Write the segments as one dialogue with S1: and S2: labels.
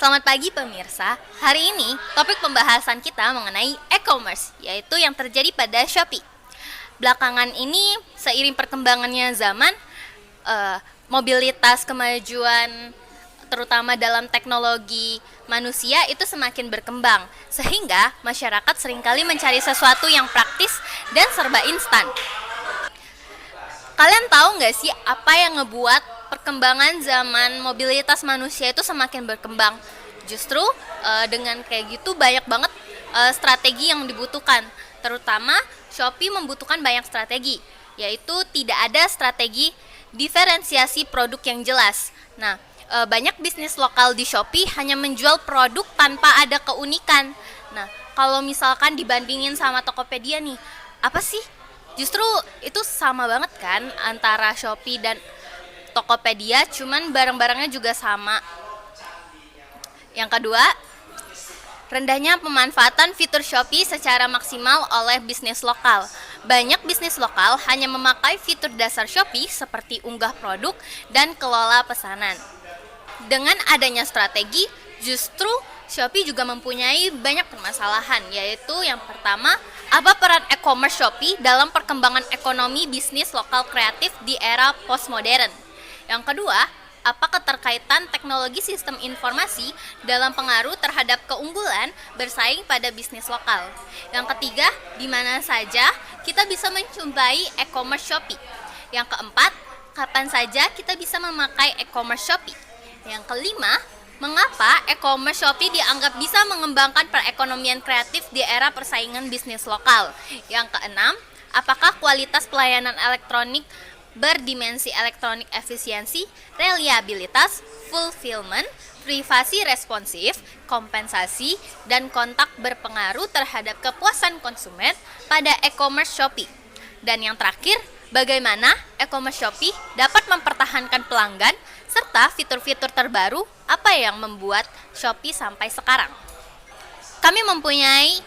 S1: Selamat pagi pemirsa. Hari ini topik pembahasan kita mengenai e-commerce, yaitu yang terjadi pada Shopee. Belakangan ini seiring perkembangannya zaman, mobilitas kemajuan terutama dalam teknologi manusia itu semakin berkembang, sehingga masyarakat seringkali mencari sesuatu yang praktis dan serba instan. Kalian tahu nggak sih apa yang ngebuat perkembangan zaman mobilitas manusia itu semakin berkembang? Justru dengan kayak gitu banyak banget strategi yang dibutuhkan. Terutama Shopee membutuhkan banyak strategi, yaitu tidak ada strategi diferensiasi produk yang jelas. Nah, banyak bisnis lokal di Shopee hanya menjual produk tanpa ada keunikan. Nah, kalau misalkan dibandingin sama Tokopedia nih, apa sih? Justru itu sama banget kan antara Shopee dan Tokopedia, cuman barang-barangnya juga sama. Yang kedua, rendahnya pemanfaatan fitur Shopee secara maksimal oleh bisnis lokal. Banyak bisnis lokal hanya memakai fitur dasar Shopee seperti unggah produk dan kelola pesanan. Dengan adanya strategi, justru Shopee juga mempunyai banyak permasalahan, yaitu yang pertama, apa peran e-commerce Shopee dalam perkembangan ekonomi bisnis lokal kreatif di era postmodern? Yang kedua, apa keterkaitan teknologi sistem informasi dalam pengaruh terhadap keunggulan bersaing pada bisnis lokal? Yang ketiga, di mana saja kita bisa menjumpai e-commerce Shopee? Yang keempat, kapan saja kita bisa memakai e-commerce Shopee? Yang kelima, mengapa e-commerce Shopee dianggap bisa mengembangkan perekonomian kreatif di era persaingan bisnis lokal? Yang keenam, apakah kualitas pelayanan elektronik berdimensi elektronik efisiensi, reliabilitas, fulfillment, privasi responsif, kompensasi, dan kontak berpengaruh terhadap kepuasan konsumen pada e-commerce Shopee? Dan yang terakhir, bagaimana e-commerce Shopee dapat mempertahankan pelanggan serta fitur-fitur terbaru apa yang membuat Shopee sampai sekarang? Kami mempunyai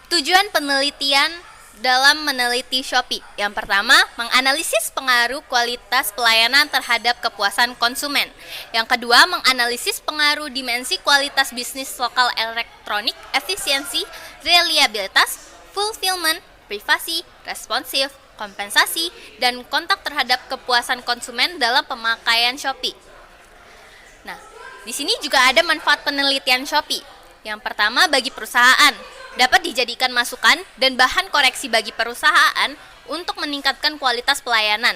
S1: tujuan penelitian dalam meneliti Shopee. Yang pertama, menganalisis pengaruh kualitas pelayanan terhadap kepuasan konsumen. Yang kedua, menganalisis pengaruh dimensi kualitas bisnis lokal elektronik, efisiensi, reliabilitas, fulfillment, privasi, responsif, kompensasi, dan kontak terhadap kepuasan konsumen dalam pemakaian Shopee. Nah, di sini juga ada manfaat penelitian Shopee. Yang pertama, bagi perusahaan, dapat dijadikan masukan dan bahan koreksi bagi perusahaan untuk meningkatkan kualitas pelayanan.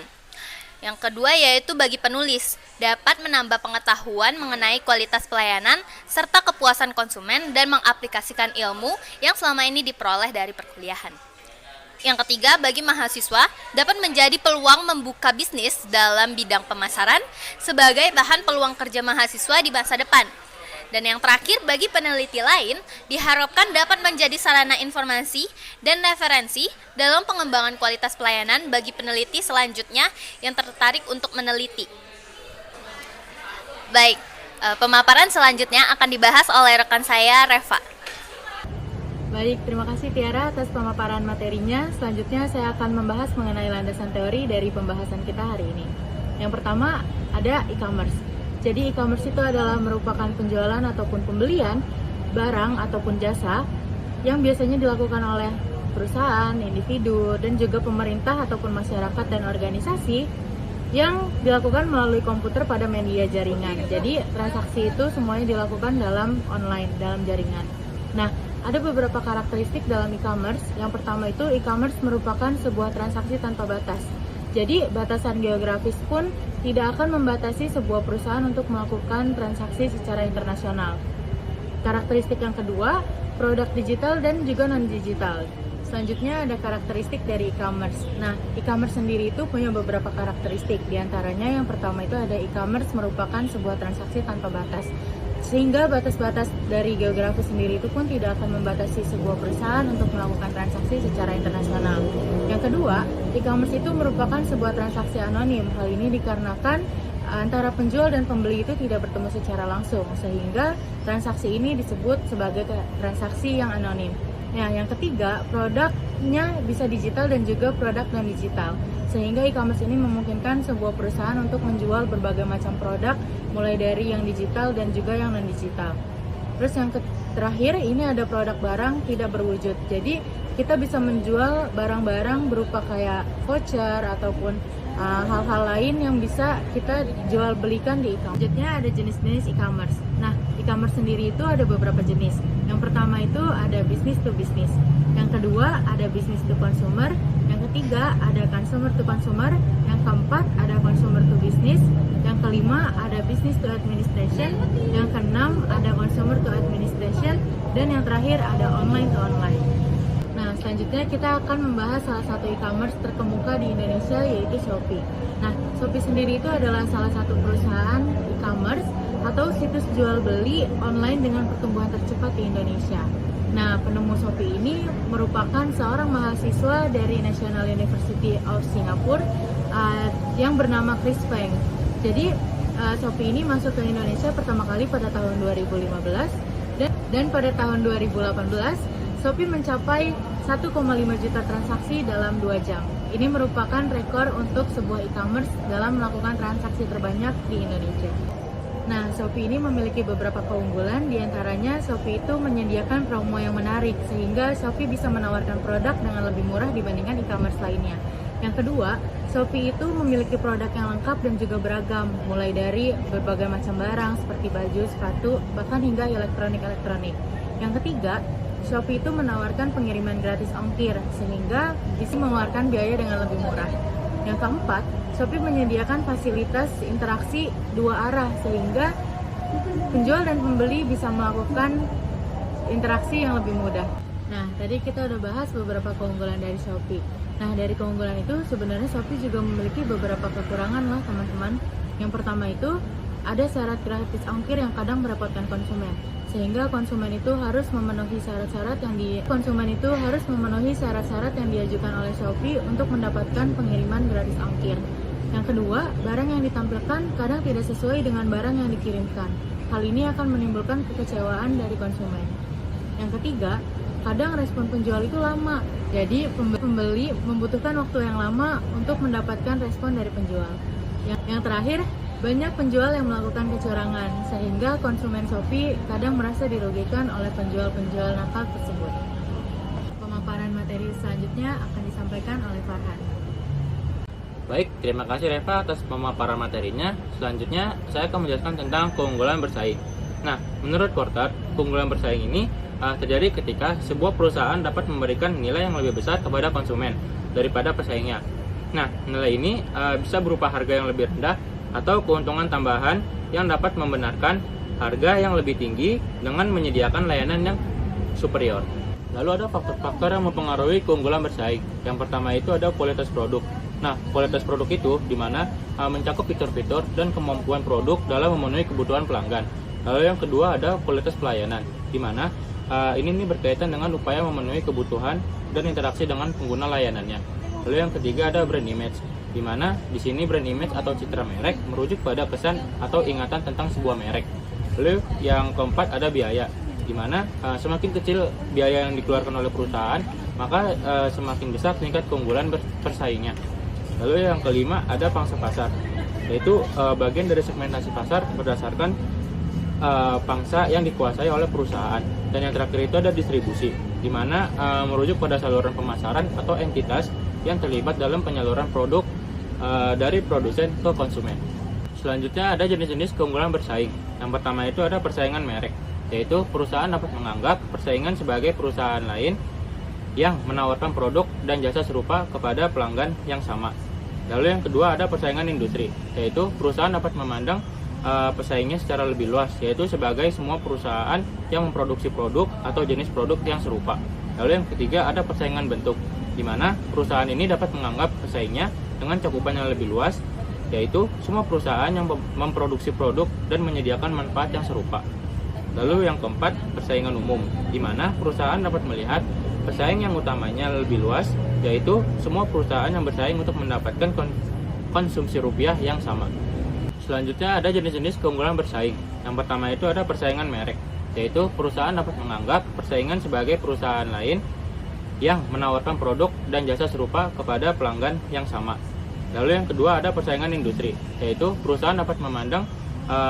S1: Yang kedua yaitu bagi penulis, dapat menambah pengetahuan mengenai kualitas pelayanan serta kepuasan konsumen dan mengaplikasikan ilmu yang selama ini diperoleh dari perkuliahan. Yang ketiga, bagi mahasiswa, dapat menjadi peluang membuka bisnis dalam bidang pemasaran sebagai bahan peluang kerja mahasiswa di masa depan. Dan yang terakhir, bagi peneliti lain, diharapkan dapat menjadi sarana informasi dan referensi dalam pengembangan kualitas pelayanan bagi peneliti selanjutnya yang tertarik untuk meneliti. Baik, pemaparan selanjutnya akan dibahas oleh rekan saya, Reva.
S2: Baik, terima kasih Tiara atas pemaparan materinya. Selanjutnya saya akan membahas mengenai landasan teori dari pembahasan kita hari ini. Yang pertama, ada e-commerce. Jadi e-commerce itu adalah merupakan penjualan ataupun pembelian barang ataupun jasa yang biasanya dilakukan oleh perusahaan, individu, dan juga pemerintah ataupun masyarakat dan organisasi yang dilakukan melalui komputer pada media jaringan. Jadi transaksi itu semuanya dilakukan dalam online, dalam jaringan. Nah, ada beberapa karakteristik dalam e-commerce. Yang pertama itu e-commerce merupakan sebuah transaksi tanpa batas. Jadi batasan geografis pun tidak akan membatasi sebuah perusahaan untuk melakukan transaksi secara internasional. Karakteristik yang kedua, produk digital dan juga non-digital. Selanjutnya ada karakteristik dari e-commerce. Nah, e-commerce sendiri itu punya beberapa karakteristik. Di antaranya yang pertama itu ada e-commerce merupakan sebuah transaksi tanpa batas. Sehingga batas-batas dari geografis sendiri itu pun tidak akan membatasi sebuah perusahaan untuk melakukan transaksi secara internasional. Yang kedua, e-commerce itu merupakan sebuah transaksi anonim. Hal ini dikarenakan antara penjual dan pembeli itu tidak bertemu secara langsung, sehingga transaksi ini disebut sebagai transaksi yang anonim. Nah, yang ketiga, produknya bisa digital dan juga produk non-digital. Sehingga e-commerce ini memungkinkan sebuah perusahaan untuk menjual berbagai macam produk, mulai dari yang digital dan juga yang non-digital. Terus yang terakhir ini ada produk barang tidak berwujud. Jadi kita bisa menjual barang-barang berupa kayak voucher ataupun hal-hal lain yang bisa kita jual belikan di e-commerce. Selanjutnya ada jenis-jenis e-commerce. Nah, e-commerce sendiri itu ada beberapa jenis. Yang pertama itu ada business to business. Yang kedua ada business to consumer. Yang ketiga ada consumer to consumer. Yang keempat ada consumer to business. Yang kelima ada business to administration. Yang keenam ada consumer to administration. Dan yang terakhir ada online to online. Nah, selanjutnya kita akan membahas salah satu e-commerce terkemuka di Indonesia, yaitu Shopee. Nah, Shopee sendiri itu adalah salah satu perusahaan e-commerce atau situs jual beli online dengan pertumbuhan tercepat di Indonesia. Nah, penemu Shopee ini merupakan seorang mahasiswa dari National University of Singapore yang bernama Chris Feng. Jadi, Shopee ini masuk ke Indonesia pertama kali pada tahun 2015 dan pada tahun 2018 Shopee mencapai 1,5 juta transaksi dalam 2 jam. Ini merupakan rekor untuk sebuah e-commerce dalam melakukan transaksi terbanyak di Indonesia. Nah, Shopee ini memiliki beberapa keunggulan, diantaranya Shopee itu menyediakan promo yang menarik, sehingga Shopee bisa menawarkan produk dengan lebih murah dibandingkan e-commerce lainnya. Yang kedua, Shopee itu memiliki produk yang lengkap dan juga beragam, mulai dari berbagai macam barang seperti baju, sepatu, bahkan hingga elektronik. Yang ketiga, Shopee itu menawarkan pengiriman gratis ongkir, sehingga bisa mengeluarkan biaya dengan lebih murah. Yang keempat, Shopee menyediakan fasilitas interaksi dua arah, sehingga penjual dan pembeli bisa melakukan interaksi yang lebih mudah. Nah, tadi kita udah bahas beberapa keunggulan dari Shopee. Nah, dari keunggulan itu sebenarnya Shopee juga memiliki beberapa kekurangan lah, teman-teman. Yang pertama itu ada syarat gratis ongkir yang kadang merepotkan konsumen, sehingga konsumen itu harus memenuhi syarat-syarat yang diajukan oleh Shopee untuk mendapatkan pengiriman gratis ongkir. Yang kedua, barang yang ditampilkan kadang tidak sesuai dengan barang yang dikirimkan. Hal ini akan menimbulkan kekecewaan dari konsumen. Yang ketiga, kadang respon penjual itu lama. Jadi, pembeli membutuhkan waktu yang lama untuk mendapatkan respon dari penjual. Yang terakhir, banyak penjual yang melakukan kecurangan, sehingga konsumen Shopee kadang merasa dirugikan oleh penjual-penjual nakal tersebut. Pemaparan materi selanjutnya akan disampaikan oleh Farhan.
S3: Baik, terima kasih Reva atas pemaparan materinya. Selanjutnya, saya akan menjelaskan tentang keunggulan bersaing. Nah, menurut Porter, keunggulan bersaing ini terjadi ketika sebuah perusahaan dapat memberikan nilai yang lebih besar kepada konsumen daripada pesaingnya. Nah, nilai ini bisa berupa harga yang lebih rendah atau keuntungan tambahan yang dapat membenarkan harga yang lebih tinggi dengan menyediakan layanan yang superior. Lalu ada faktor-faktor yang mempengaruhi keunggulan bersaing. Yang pertama itu ada kualitas produk. Nah, kualitas produk itu dimana mencakup fitur-fitur dan kemampuan produk dalam memenuhi kebutuhan pelanggan. Lalu yang kedua ada kualitas pelayanan, dimana ini berkaitan dengan upaya memenuhi kebutuhan dan interaksi dengan pengguna layanannya. Lalu yang ketiga ada brand image, di mana di sini brand image atau citra merek merujuk pada kesan atau ingatan tentang sebuah merek. Lalu yang keempat ada biaya, di mana semakin kecil biaya yang dikeluarkan oleh perusahaan, maka semakin besar tingkat keunggulan persaingnya. Lalu yang kelima ada pangsa pasar, yaitu bagian dari segmentasi pasar berdasarkan pangsa yang dikuasai oleh perusahaan. Dan yang terakhir itu ada distribusi, di mana merujuk pada saluran pemasaran atau entitas yang terlibat dalam penyaluran produk dari produsen ke konsumen. Selanjutnya ada jenis-jenis keunggulan bersaing. Yang pertama itu ada persaingan merek, yaitu perusahaan dapat menganggap persaingan sebagai perusahaan lain yang menawarkan produk dan jasa serupa kepada pelanggan yang sama. Lalu yang kedua ada persaingan industri, yaitu perusahaan dapat memandang pesaingnya secara lebih luas, yaitu sebagai semua perusahaan yang memproduksi produk atau jenis produk yang serupa. Lalu yang ketiga ada persaingan bentuk, di mana perusahaan ini dapat menganggap pesaingnya dengan cakupan yang lebih luas, yaitu semua perusahaan yang memproduksi produk dan menyediakan manfaat yang serupa. Lalu yang keempat, persaingan umum, di mana perusahaan dapat melihat pesaing yang utamanya lebih luas, yaitu semua perusahaan yang bersaing untuk mendapatkan konsumsi rupiah yang sama. Selanjutnya ada jenis-jenis keunggulan bersaing. Yang pertama itu ada persaingan merek, yaitu perusahaan dapat menganggap persaingan sebagai perusahaan lain yang menawarkan produk dan jasa serupa kepada pelanggan yang sama. Lalu yang kedua ada persaingan industri, yaitu perusahaan dapat memandang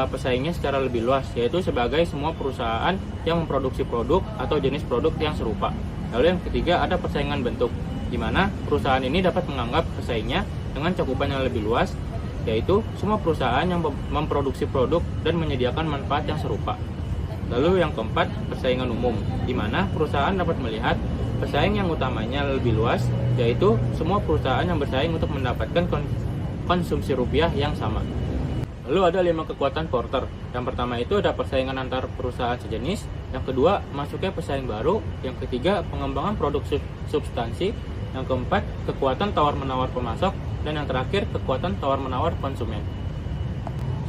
S3: pesaingnya secara lebih luas, yaitu sebagai semua perusahaan yang memproduksi produk atau jenis produk yang serupa. Lalu yang ketiga ada persaingan bentuk, di mana perusahaan ini dapat menganggap pesaingnya dengan cakupan yang lebih luas, yaitu semua perusahaan yang memproduksi produk dan menyediakan manfaat yang serupa. Lalu yang keempat, persaingan umum, di mana perusahaan dapat melihat pesaing yang utamanya lebih luas, yaitu semua perusahaan yang bersaing untuk mendapatkan konsumsi rupiah yang sama. Lalu ada 5 kekuatan Porter. Yang pertama itu ada persaingan antar perusahaan sejenis, yang kedua masuknya pesaing baru, yang ketiga pengembangan produk substansi, yang keempat kekuatan tawar-menawar pemasok, dan yang terakhir kekuatan tawar-menawar konsumen.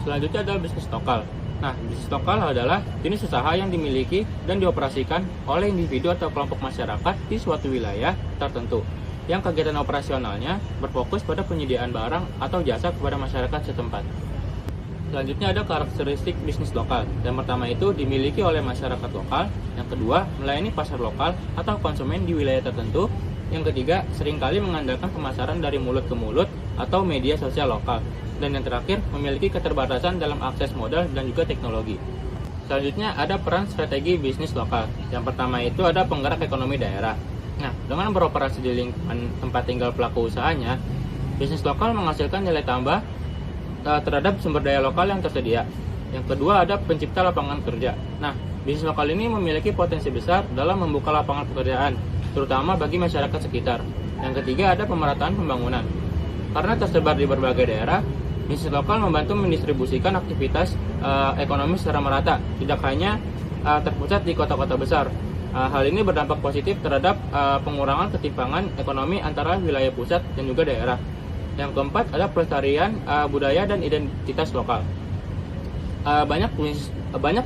S3: Selanjutnya adalah bisnis lokal. Nah, bisnis lokal adalah jenis usaha yang dimiliki dan dioperasikan oleh individu atau kelompok masyarakat di suatu wilayah tertentu, yang kegiatan operasionalnya berfokus pada penyediaan barang atau jasa kepada masyarakat setempat. Selanjutnya ada karakteristik bisnis lokal. Yang pertama itu dimiliki oleh masyarakat lokal, yang kedua melayani pasar lokal atau konsumen di wilayah tertentu, yang ketiga seringkali mengandalkan pemasaran dari mulut ke mulut atau media sosial lokal, dan yang terakhir memiliki keterbatasan dalam akses modal dan juga teknologi. Selanjutnya ada peran strategi bisnis lokal. Yang pertama itu ada penggerak ekonomi daerah. Nah, dengan beroperasi di lingkungan tempat tinggal pelaku usahanya, bisnis lokal menghasilkan nilai tambah terhadap sumber daya lokal yang tersedia. Yang kedua ada pencipta lapangan kerja. Nah, bisnis lokal ini memiliki potensi besar dalam membuka lapangan pekerjaan, terutama bagi masyarakat sekitar. Yang ketiga ada pemerataan pembangunan. Karena tersebar di berbagai daerah, bisnis lokal membantu mendistribusikan aktivitas ekonomi secara merata, tidak hanya terpusat di kota-kota besar. Hal ini berdampak positif terhadap pengurangan ketimpangan ekonomi antara wilayah pusat dan juga daerah. Yang keempat ada pelestarian budaya dan identitas lokal. Banyak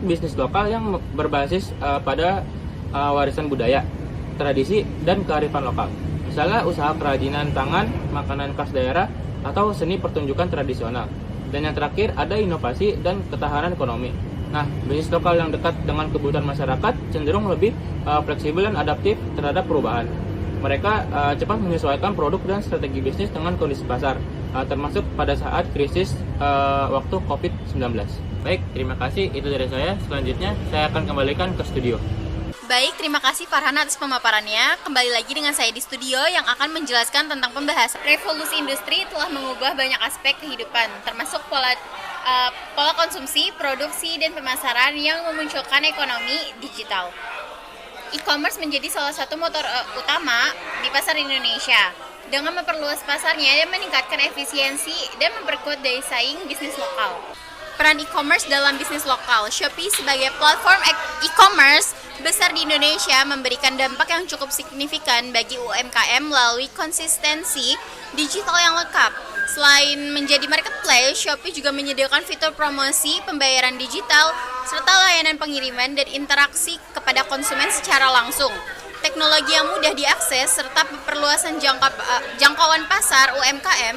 S3: bisnis lokal yang berbasis pada warisan budaya, tradisi, dan kearifan lokal. Misalnya usaha kerajinan tangan, makanan khas daerah, atau seni pertunjukan tradisional. Dan yang terakhir ada inovasi dan ketahanan ekonomi. Nah, bisnis lokal yang dekat dengan kebutuhan masyarakat cenderung lebih fleksibel dan adaptif terhadap perubahan. Mereka cepat menyesuaikan produk dan strategi bisnis dengan kondisi pasar, termasuk pada saat krisis waktu COVID-19. Baik, terima kasih. Itu dari saya. Selanjutnya, saya akan kembalikan ke studio.
S2: Baik, terima kasih Farhan atas pemaparannya. Kembali lagi dengan saya di studio yang akan menjelaskan tentang pembahasan revolusi industri telah mengubah banyak aspek kehidupan, termasuk pola konsumsi, produksi, dan pemasaran yang memunculkan ekonomi digital. E-commerce menjadi salah satu motor utama di pasar Indonesia dengan memperluas pasarnya dan meningkatkan efisiensi dan memperkuat daya saing bisnis lokal. Peran e-commerce dalam bisnis lokal. Shopee sebagai platform e-commerce besar di Indonesia memberikan dampak yang cukup signifikan bagi UMKM melalui konsistensi digital yang lengkap. Selain menjadi marketplace, Shopee juga menyediakan fitur promosi, pembayaran digital, serta layanan pengiriman dan interaksi kepada konsumen secara langsung. Teknologi yang mudah diakses serta perluasan jangkauan pasar UMKM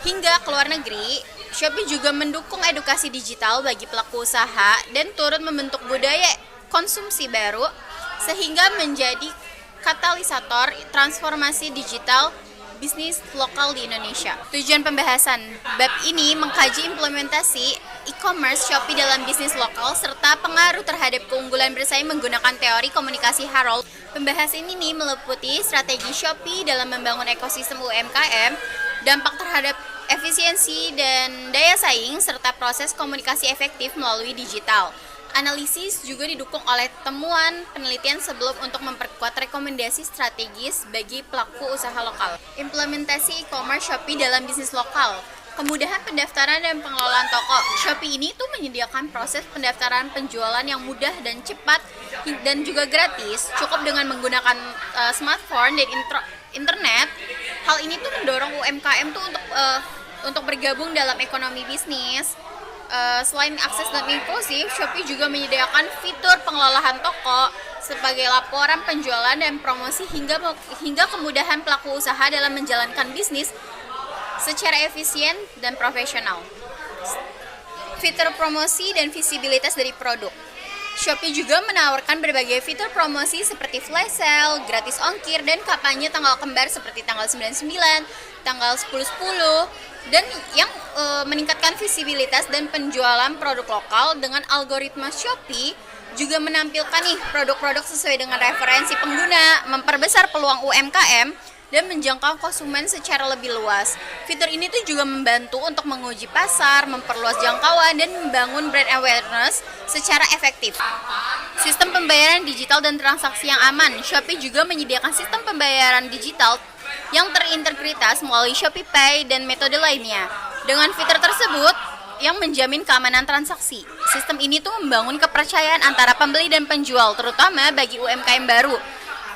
S2: hingga ke luar negeri, Shopee juga mendukung edukasi digital bagi pelaku usaha dan turut membentuk budaya konsumsi baru sehingga menjadi katalisator transformasi digital bisnis lokal di Indonesia. Tujuan pembahasan bab ini mengkaji implementasi e-commerce Shopee dalam bisnis lokal serta pengaruh terhadap keunggulan bersaing menggunakan teori komunikasi Harold. Pembahasan ini meliputi strategi Shopee dalam membangun ekosistem UMKM, dampak terhadap efisiensi dan daya saing, serta proses komunikasi efektif melalui digital. Analisis juga didukung oleh temuan penelitian sebelum untuk memperkuat rekomendasi strategis bagi pelaku usaha lokal. Implementasi e-commerce Shopee dalam bisnis lokal. Kemudahan pendaftaran dan pengelolaan toko. Shopee ini tuh menyediakan proses pendaftaran penjualan yang mudah dan cepat dan juga gratis, cukup dengan menggunakan smartphone dan internet. Hal ini tuh mendorong UMKM tuh untuk bergabung dalam ekonomi bisnis. Selain akses dan inklusif, Shopee juga menyediakan fitur pengelolaan toko sebagai laporan penjualan dan promosi hingga kemudahan pelaku usaha dalam menjalankan bisnis secara efisien dan profesional. Fitur promosi dan visibilitas dari produk.
S4: Shopee juga menawarkan berbagai fitur promosi seperti flash sale, gratis ongkir, dan kampanye tanggal kembar seperti tanggal 99, tanggal 10/10, dan yang meningkatkan visibilitas dan penjualan produk lokal dengan algoritma Shopee juga menampilkan nih produk-produk sesuai dengan referensi pengguna, memperbesar peluang UMKM, dan menjangkau konsumen secara lebih luas. Fitur ini tuh juga membantu untuk menguji pasar, memperluas jangkauan, dan membangun brand awareness secara efektif. Sistem pembayaran digital dan transaksi yang aman. Shopee juga menyediakan sistem pembayaran digital yang terintegritas melalui Shopee Pay dan metode lainnya. Dengan fitur tersebut, yang menjamin keamanan transaksi. Sistem ini tuh membangun kepercayaan antara pembeli dan penjual, terutama bagi UMKM baru.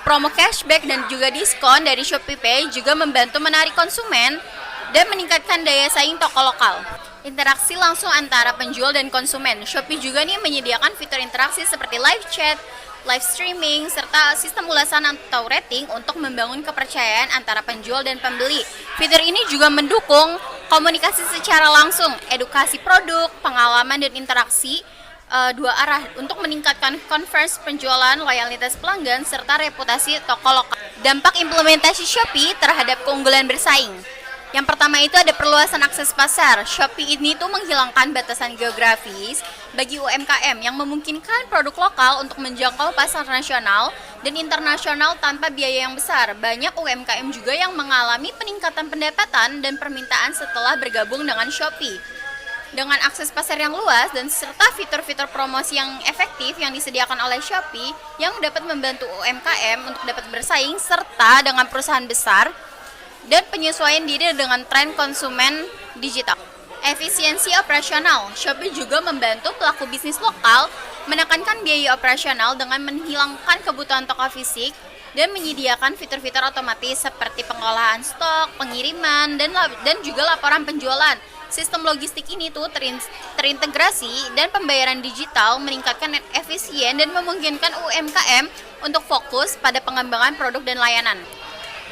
S4: Promo cashback dan juga diskon dari Shopee Pay juga membantu menarik konsumen dan meningkatkan daya saing toko lokal. Interaksi langsung antara penjual dan konsumen. Shopee juga nih menyediakan fitur interaksi seperti live chat, live streaming, serta sistem ulasan atau rating untuk membangun kepercayaan antara penjual dan pembeli. Fitur ini juga mendukung komunikasi secara langsung, edukasi produk, pengalaman dan interaksi dua arah untuk meningkatkan conversion penjualan, loyalitas pelanggan, serta reputasi toko lokal. Dampak implementasi Shopee terhadap keunggulan bersaing. Yang pertama itu ada perluasan akses pasar. Shopee ini tuh menghilangkan batasan geografis bagi UMKM yang memungkinkan produk lokal untuk menjangkau pasar nasional dan internasional tanpa biaya yang besar. Banyak UMKM juga yang mengalami peningkatan pendapatan dan permintaan setelah bergabung dengan Shopee. Dengan akses pasar yang luas dan serta fitur-fitur promosi yang efektif yang disediakan oleh Shopee yang dapat membantu UMKM untuk dapat bersaing serta dengan perusahaan besar dan penyesuaian diri dengan tren konsumen digital. Efisiensi operasional. Shopee juga membantu pelaku bisnis lokal menekankan biaya operasional dengan menghilangkan kebutuhan toko fisik dan menyediakan fitur-fitur otomatis seperti pengolahan stok, pengiriman, dan juga laporan penjualan. Sistem logistik ini tuh terintegrasi dan pembayaran digital meningkatkan efisien dan memungkinkan UMKM untuk fokus pada pengembangan produk dan layanan.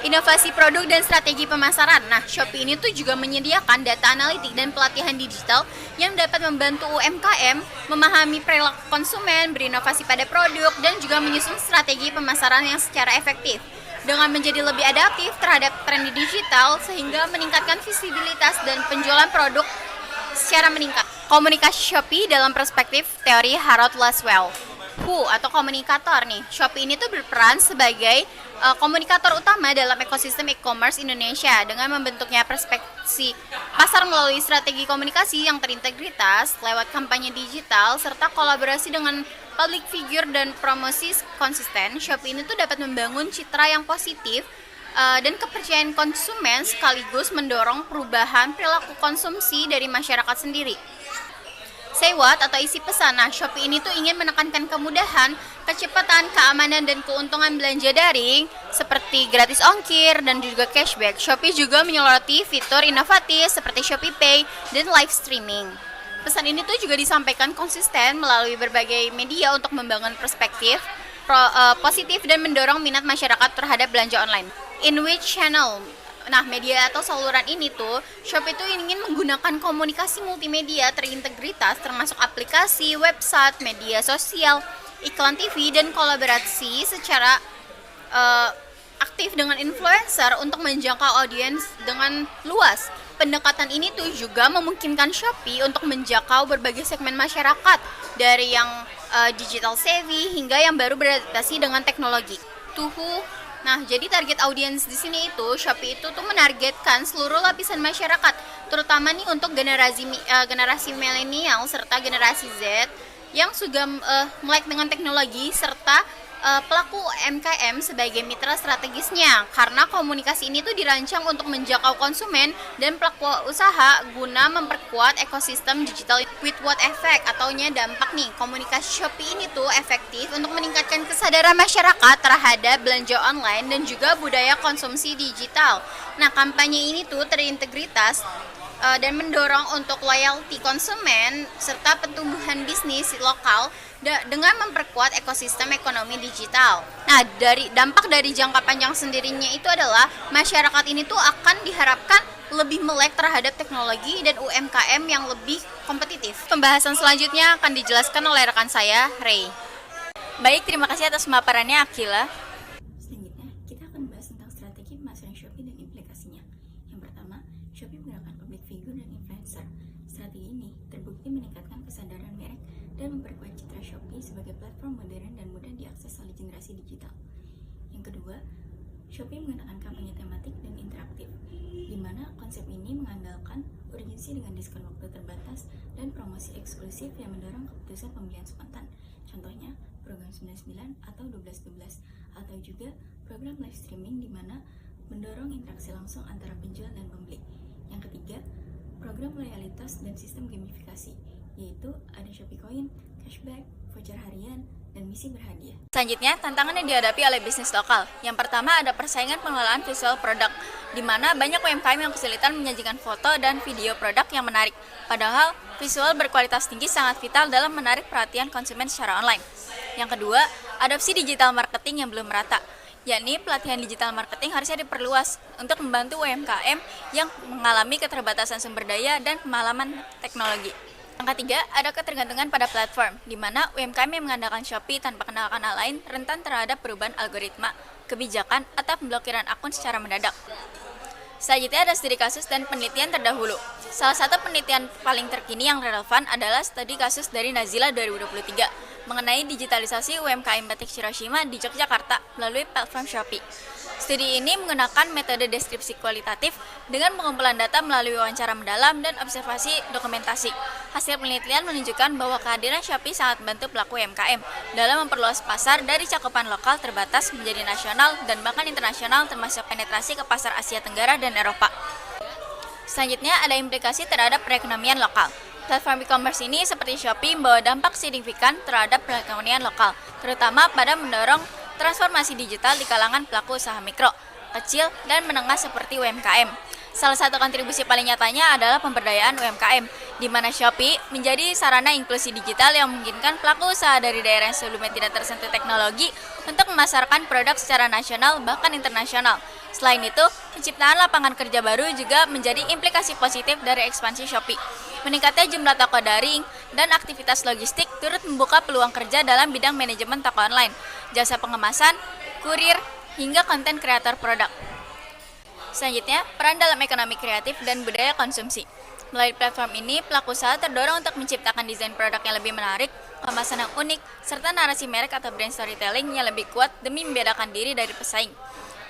S4: Inovasi produk dan strategi pemasaran. Nah, Shopee ini tuh juga menyediakan data analitik dan pelatihan digital yang dapat membantu UMKM memahami perilaku konsumen, berinovasi pada produk, dan juga menyusun strategi pemasaran yang secara efektif. Dengan menjadi lebih adaptif terhadap tren digital sehingga meningkatkan visibilitas dan penjualan produk secara meningkat. Komunikasi Shopee dalam perspektif teori Harold Laswell. Who atau komunikator nih. Shopee ini tuh berperan sebagai komunikator utama dalam ekosistem e-commerce Indonesia dengan membentuknya perspektif pasar melalui strategi komunikasi yang terintegritas lewat kampanye digital serta kolaborasi dengan public figure dan promosi konsisten. Shopee ini tuh dapat membangun citra yang positif dan kepercayaan konsumen sekaligus mendorong perubahan perilaku konsumsi dari masyarakat sendiri. Say what atau isi pesan. Nah, Shopee ini tuh ingin menekankan kemudahan, kecepatan, keamanan, dan keuntungan belanja daring seperti gratis ongkir dan juga cashback. Shopee juga menyoroti fitur inovatif seperti Shopee Pay dan live streaming. Pesan ini tuh juga disampaikan konsisten melalui berbagai media untuk membangun perspektif positif dan mendorong minat masyarakat terhadap belanja online. In which channel? Nah, media atau saluran ini tuh Shopee itu ingin menggunakan komunikasi multimedia terintegritas termasuk aplikasi, website, media sosial, iklan TV, dan kolaborasi secara aktif dengan influencer untuk menjangkau audiens dengan luas. Pendekatan ini tuh juga memungkinkan Shopee untuk menjangkau berbagai segmen masyarakat dari yang digital savvy hingga yang baru beradaptasi dengan teknologi. Nah, jadi target audiens di sini itu Shopee itu tuh menargetkan seluruh lapisan masyarakat, terutama nih untuk generasi milenial serta generasi Z yang sudah melek dengan teknologi serta pelaku MKM sebagai mitra strategisnya, karena komunikasi ini tuh dirancang untuk menjangkau konsumen dan pelaku usaha guna memperkuat ekosistem digital with what effect ataunya dampak nih. Komunikasi Shopee ini tuh efektif untuk meningkatkan kesadaran masyarakat terhadap belanja online dan juga budaya konsumsi digital. Nah, kampanye ini tuh terintegritas dan mendorong untuk loyalty konsumen serta pertumbuhan bisnis lokal dengan memperkuat ekosistem ekonomi digital. Nah, dari dampak dari jangka panjang sendirinya itu adalah masyarakat ini tuh akan diharapkan lebih melek terhadap teknologi dan UMKM yang lebih kompetitif. Pembahasan selanjutnya akan dijelaskan oleh rekan saya, Ray. Baik, terima kasih atas pemaparannya Akila.
S5: Selanjutnya, kita akan membahas tentang strategi pemasaran Shopee dan implikasinya. Yang pertama, Shopee menggunakan public figure dan influencer. Strategi ini terbukti meningkatkan kesadaran merek dan memperkuat citra Shopee sebagai platform modern dan mudah diakses oleh generasi digital. Yang kedua, Shopee menggunakan kampanye tematik dan interaktif, di mana konsep ini mengandalkan urgensi dengan diskon waktu terbatas dan promosi eksklusif yang mendorong keputusan pembelian spontan. Contohnya, program 99 atau 12-12, atau juga program live streaming di mana mendorong interaksi langsung antara penjual dan pembeli. Yang ketiga, program loyalitas dan sistem gamifikasi, yaitu ada Shopee Coin, cashback, voucher harian, dan misi berhadiah.
S4: Selanjutnya, tantangan yang dihadapi oleh bisnis lokal. Yang pertama ada persaingan pengelolaan visual produk, di mana banyak UMKM yang kesulitan menyajikan foto dan video produk yang menarik. Padahal, visual berkualitas tinggi sangat vital dalam menarik perhatian konsumen secara online. Yang kedua, adopsi digital marketing yang belum merata, yakni pelatihan digital marketing harusnya diperluas untuk membantu UMKM yang mengalami keterbatasan sumber daya dan pemahaman teknologi. Yang ketiga, ada ketergantungan pada platform, di mana UMKM yang mengandalkan Shopee tanpa kenal kanal lain rentan terhadap perubahan algoritma, kebijakan, atau pemblokiran akun secara mendadak. Selanjutnya ada studi kasus dan penelitian terdahulu. Salah satu penelitian paling terkini yang relevan adalah studi kasus dari Nazila 2023 mengenai digitalisasi UMKM batik Shiroshima di Yogyakarta melalui platform Shopee. Studi ini menggunakan metode deskripsi kualitatif dengan pengumpulan data melalui wawancara mendalam dan observasi dokumentasi. Hasil penelitian menunjukkan bahwa kehadiran Shopee sangat membantu pelaku UMKM dalam memperluas pasar dari cakupan lokal terbatas menjadi nasional dan bahkan internasional, termasuk penetrasi ke pasar Asia Tenggara dan Eropa. Selanjutnya ada implikasi terhadap perekonomian lokal. Platform e-commerce ini seperti Shopee membawa dampak signifikan terhadap perekonomian lokal, terutama pada mendorong transformasi digital di kalangan pelaku usaha mikro, kecil, dan menengah seperti UMKM. Salah satu kontribusi paling nyatanya adalah pemberdayaan UMKM, di mana Shopee menjadi sarana inklusi digital yang memungkinkan pelaku usaha dari daerah yang sebelumnya tidak tersentuh teknologi untuk memasarkan produk secara nasional bahkan internasional. Selain itu, penciptaan lapangan kerja baru juga menjadi implikasi positif dari ekspansi Shopee. Meningkatnya jumlah toko daring dan aktivitas logistik turut membuka peluang kerja dalam bidang manajemen toko online, jasa pengemasan, kurir, hingga konten kreator produk. Selanjutnya, peran dalam ekonomi kreatif dan budaya konsumsi. Melalui platform ini, pelaku usaha terdorong untuk menciptakan desain produk yang lebih menarik, kemasan yang unik, serta narasi merek atau brand storytelling yang lebih kuat demi membedakan diri dari pesaing.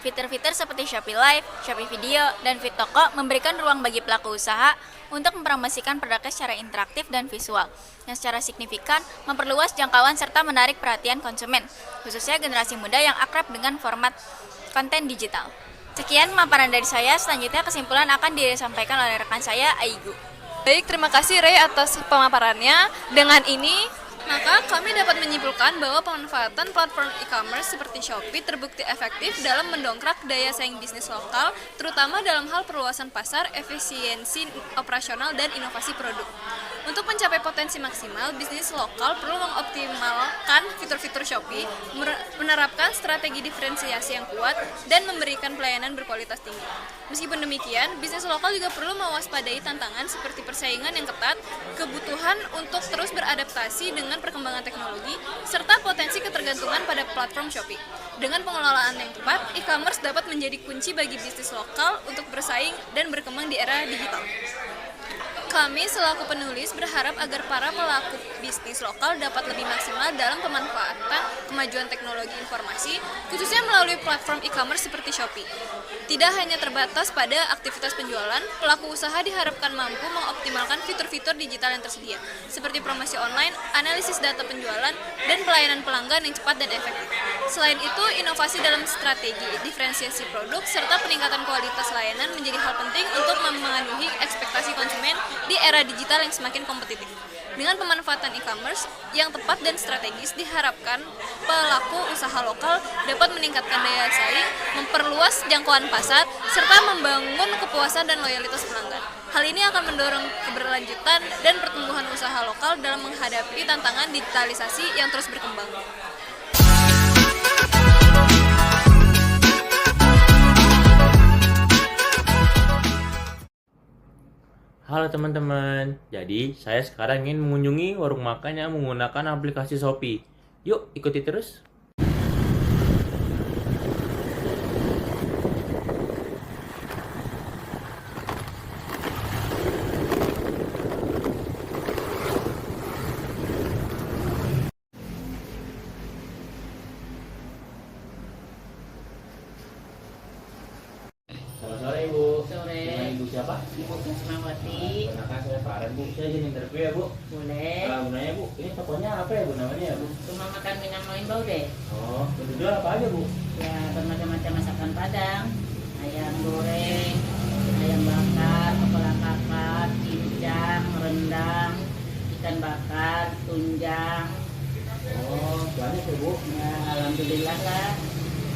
S4: Fitur-fitur seperti Shopee Live, Shopee Video, dan Fitoko memberikan ruang bagi pelaku usaha untuk mempromosikan produknya secara interaktif dan visual, yang secara signifikan memperluas jangkauan serta menarik perhatian konsumen, khususnya generasi muda yang akrab dengan format konten digital. Sekian pemaparan dari saya, selanjutnya kesimpulan akan disampaikan oleh rekan saya, Aigu.
S6: Baik, terima kasih Ray atas pemaparannya. Dengan ini, maka kami dapat menyimpulkan bahwa pemanfaatan platform e-commerce seperti Shopee terbukti efektif dalam mendongkrak daya saing bisnis lokal, terutama dalam hal perluasan pasar, efisiensi operasional, dan inovasi produk. Untuk mencapai potensi maksimal, bisnis lokal perlu mengoptimalkan fitur-fitur Shopee, menerapkan strategi diferensiasi yang kuat, dan memberikan pelayanan berkualitas tinggi. Meskipun demikian, bisnis lokal juga perlu mewaspadai tantangan seperti persaingan yang ketat, kebutuhan untuk terus beradaptasi dengan perkembangan teknologi, serta potensi ketergantungan pada platform Shopee. Dengan pengelolaan yang tepat, e-commerce dapat menjadi kunci bagi bisnis lokal untuk bersaing dan berkembang di era digital. Kami selaku penulis berharap agar para pelaku bisnis lokal dapat lebih maksimal dalam pemanfaatan kemajuan teknologi informasi, khususnya melalui platform e-commerce seperti Shopee. Tidak hanya terbatas pada aktivitas penjualan, pelaku usaha diharapkan mampu mengoptimalkan fitur-fitur digital yang tersedia, seperti promosi online, analisis data penjualan, dan pelayanan pelanggan yang cepat dan efektif. Selain itu, inovasi dalam strategi, diferensiasi produk, serta peningkatan kualitas layanan menjadi hal penting untuk memenuhi ekspektasi konsumen di era digital yang semakin kompetitif. Dengan pemanfaatan e-commerce yang tepat dan strategis, diharapkan pelaku usaha lokal dapat meningkatkan daya saing, memperluas jangkauan pasar, serta membangun kepuasan dan loyalitas pelanggan. Hal ini akan mendorong keberlanjutan dan pertumbuhan usaha lokal dalam menghadapi tantangan digitalisasi yang terus berkembang.
S3: Halo teman-teman, jadi saya sekarang ingin mengunjungi warung makan yang menggunakan aplikasi Shopee. Yuk, ikuti terus. Selamat sore Ibu.
S7: Sore.
S3: Dengan Ibu siapa?
S7: Ibu Krismawati.
S3: Perkenalkan saya Farhan Bu. Saya jadi interview ya Bu.
S7: Boleh.
S3: Gunanya Bu, ini tokonya apa ya Bu namanya ya Bu?
S7: Rumah makan Minang Loimbau deh.
S3: Oh, jual apa aja Bu?
S7: Ya bermacam-macam masakan Padang. Ayam goreng, ayam bakar, kepala kakap, cincang, rendang, ikan bakar, tunjang.
S3: Oh, banyak ya Bu.
S7: Ya alhamdulillah lah.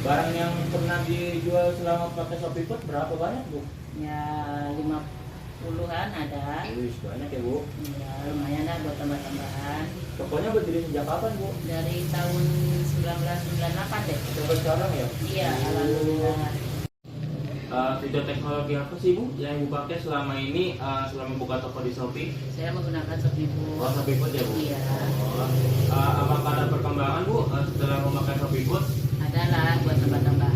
S3: Barang yang pernah dijual selama pakai Shopee Food berapa banyak Bu?
S7: Ya 50-an ada.
S3: Wih, banyak ya Bu.
S7: Ya lumayan lah buat tambah-tambahan.
S3: Tokonya berdiri sejak kapan Bu?
S7: Dari tahun 1998 deh.
S3: Sampai sekarang ya?
S7: Iya alhamdulillah.
S3: Fitur teknologi apa sih Bu yang Ibu pakai selama ini selama buka toko di Shopee?
S7: Saya menggunakan Shopee Food.
S3: Oh, Shopee Food ya Bu?
S7: Iya.
S3: Oh. Apakah ada perkembangan Bu setelah memakai Shopee Food?
S7: Adalah buat tambah-tambahan.